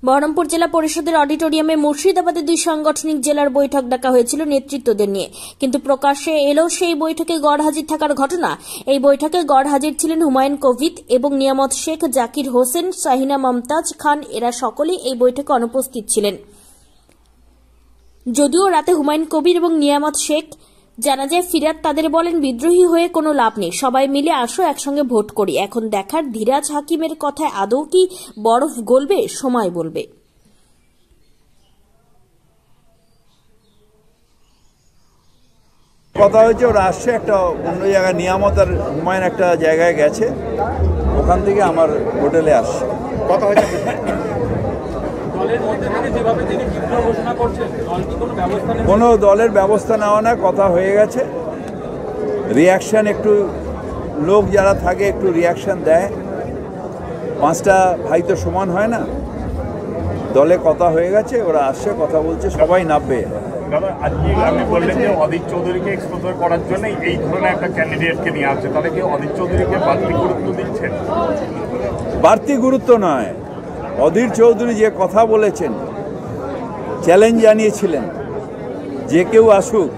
বহরমপুর জেলা পরিষদের অডিটোরিয়ামে মুর্শিদাবাদে দুই সাংগঠনিক জেলার বৈঠক ডাকা হয়েছিল নেতৃত্বদের নিয়ে, কিন্তু প্রকাশ্যে এলো সেই বৈঠকে গড়হাজির থাকার ঘটনা। এই বৈঠকে গড়হাজির ছিলেন হুমায়ুন কবির এবং নিয়ামত শেখ, জাকির হোসেন, শাহিনা মমতাজ খান। এরা সকলেই এই বৈঠকে অনুপস্থিত ছিলেন। যদিও রাতে হুমায়ুন কবির এবং নিয়ামত শেখ জানা যায় ফিরাদ তাদের বলেন, বিদ্রোহী হয়ে কোনো লাভ নেই, সবাই মিলে আসো, একসঙ্গে ভোট করি। এখন দেখার ধীরাজ হাকিমের কথায় আদৌ কি বরফ গলবে, সময় বলবে। কথা হয়েছে ওরা আসছে একটা অন্য জায়গায়, নিয়ামত আর হুমায়ুন একটা জায়গায় গেছে, ওখান থেকে আমার হোটেলে আসছে। কথা হয়েছে কোনো দলের ব্যবস্থা নেওয়া না, কথা হয়ে গেছে। রিয়াকশান একটু, লোক যারা থাকে একটু রিয়াকশান দেয়, পাঁচটা ভাই তো সমান হয় না। দলে কথা হয়ে গেছে, ওরা আসছে, কথা বলছে, সবাই নামবে। দাদা, আজকে আপনি বললেন যে অধীর চৌধুরীকে এক্সপোজার করার জন্য এই ধরনের একটা ক্যান্ডিডেটকে নিয়ে আসছে, তাহলে কি অধীর চৌধুরীকে বাড়তি গুরুত্ব দিচ্ছেন? বাড়তি গুরুত্ব নয়, অধীর চৌধুরী যে কথা বলেছেন, চ্যালেঞ্জ জানিয়েছিলেন যে কেউ আসুক,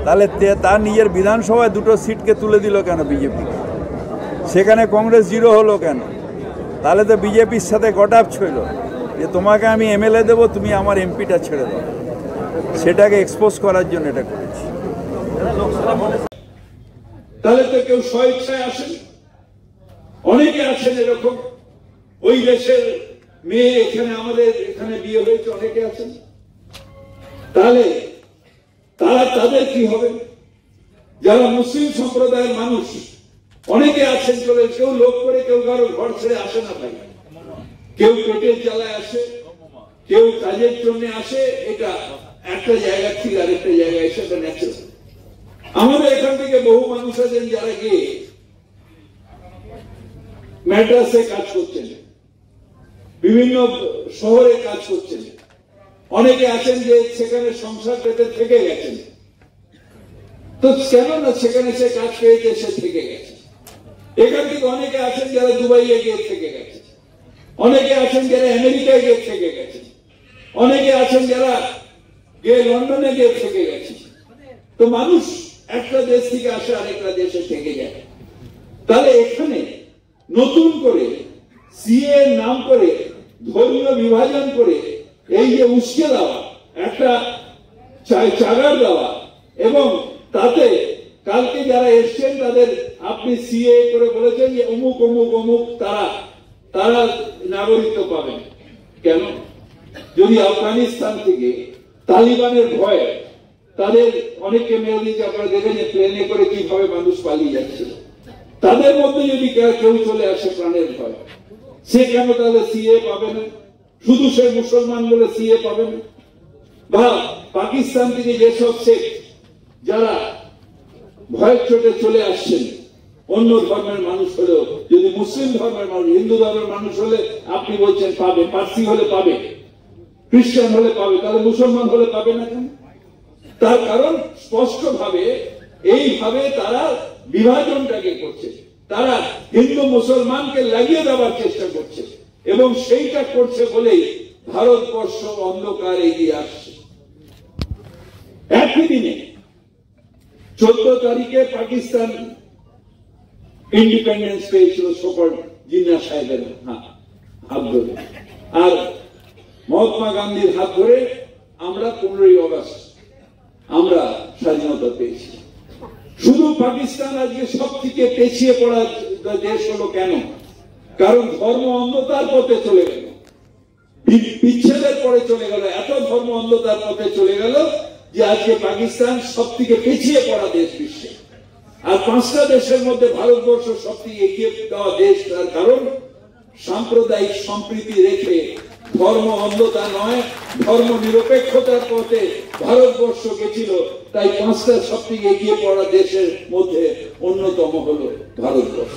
তাহলে তার নিজের বিধানসভায় দুটো সিটকে তুলে দিল কেন বিজেপি? সেখানে কংগ্রেস জিরো হলো কেন? তাহলে তো বিজেপির সাথে গটাপ ছিল যে তোমাকে আমি এমএলএ দেবো, তুমি আমার এমপিটা ছেড়ে দাও। সেটাকে এক্সপোজ করার জন্য এটা করেছি। তাহলে তো কেউ স্বেচ্ছায় আসেন, অনেকে আছেন এরকম, ওই দেশের মেয়ে এখানে আমাদের এখানে বিয়ে হয়েছে, অনেকে আছেন। তাহলে তাদের কি হবে? যারা মুসলিম সম্প্রদায়ের মানুষ অনেকে আছেন, চলে, কেউ লোক করে, কেউ কারো ঘর ছেড়ে আসে না ভাই, কেউ পেটের জ্বালায় আসে, কেউ কাজের জন্য আসে। এটা একটা জায়গা থেকে আরেকটা জায়গায় এসে ন্যাচারাল। আমাদের এখান থেকে বহু মানুষ আছেন যারা গিয়ে ম্যাড্রাসে কাজ করছেন, বিভিন্ন শহরে কাজ করছেন, অনেকে আছেন যে সেখানে সংসার পেতে থেকে গেছেন। তো কেন না সেখানে সে কাজ পেয়েছে, সে থেকে গেছে। এখান থেকে অনেকে আছেন যারা দুবাইয়ে গিয়ে থেকে গেছে, অনেকে আছেন যারা আমেরিকায় গিয়ে থেকে গেছে, অনেকে আছেন যারা গিয়ে লন্ডনে গিয়ে থেকে গেছে। তো মানুষ একটা দেশ থেকে আসে আরেকটা দেশে থেকে যায়। তাহলে এখানে নতুন করে সিএ নাম করে ধর্মীয় বিভাজন করে এই যে উস্কে দেওয়া, একটা চাগার দেওয়া, এবং তাতে কালকে যারা এসছেন তাদের আপনি সিএ করে বলেছেন যে অমুক অমুক অমুক তারা নাগরিকত্ব পাবেন। কেন? যদি আফগানিস্তান থেকে তালিবানের ভয়ে তাদের অনেককে মেরে দিয়েছে, আপনারা দেখেন যে প্লেনে করে কিভাবে মানুষ পালিয়ে যাচ্ছিল, তাদের মধ্যে যদি কেউ চলে আসে প্রাণের ভয়, সে কেন তাহলে সিএ পাবে না? শুধু সে মুসলমান বলে সিএ পাবে না? বা পাকিস্তান থেকে যেসব শেখ যারা ভয়ের চোটে চলে আসছেন, অন্য ধর্মের মানুষ হলেও, যদি মুসলিম ধর্মের মানুষ, হিন্দু ধর্মের মানুষ হলে আপনি বলছেন পাবে, পার্সি হলে পাবে, খ্রিস্টান হলে পাবে, তাহলে মুসলমান হলে পাবে না কেন? তার কারণ স্পষ্ট ভাবে এইভাবে তারা বিভাজনটাকে করছে, তারা হিন্দু মুসলমানকে লাগিয়ে দেওয়ার চেষ্টা করছে, এবং সেইটা করছে বলেই ভারতবর্ষ অন্ধকার এগিয়ে আসছে। একই দিনে 14 তারিখে পাকিস্তান ইন্ডিপেন্ডেন্স পেয়েছিল সকল জিন্নাহ সাহেবের হাত ধরে, আর মহাত্মা গান্ধীর হাত ধরে আমরা 15ই আগস্ট আমরা স্বাধীনতা পেয়েছি। শুধু পাকিস্তান আজকে সব থেকে পেছিয়ে পড়া দেশ হলো কেন? কারণ ধর্ম অন্ধতার পথে চলে গেল, বিচ্ছেদের পরে চলে গেল, এত ধর্ম অন্ধতার পথে চলে গেল যে আজকে পাকিস্তান সব থেকে পেছিয়ে পড়া দেশ বিশ্বে। আর 5টা দেশের মধ্যে ভারতবর্ষ সব থেকে এগিয়ে দেওয়া দেশ। তার কারণ সাম্প্রদায়িক সম্প্রীতি রেখে ধর্ম অন্ধতা নয়, ধর্ম নিরপেক্ষতার পথে ভারতবর্ষ গেছিল। তাই 5টা সব থেকে এগিয়ে পড়া দেশের মধ্যে অন্যতম হলো ভারতবর্ষ।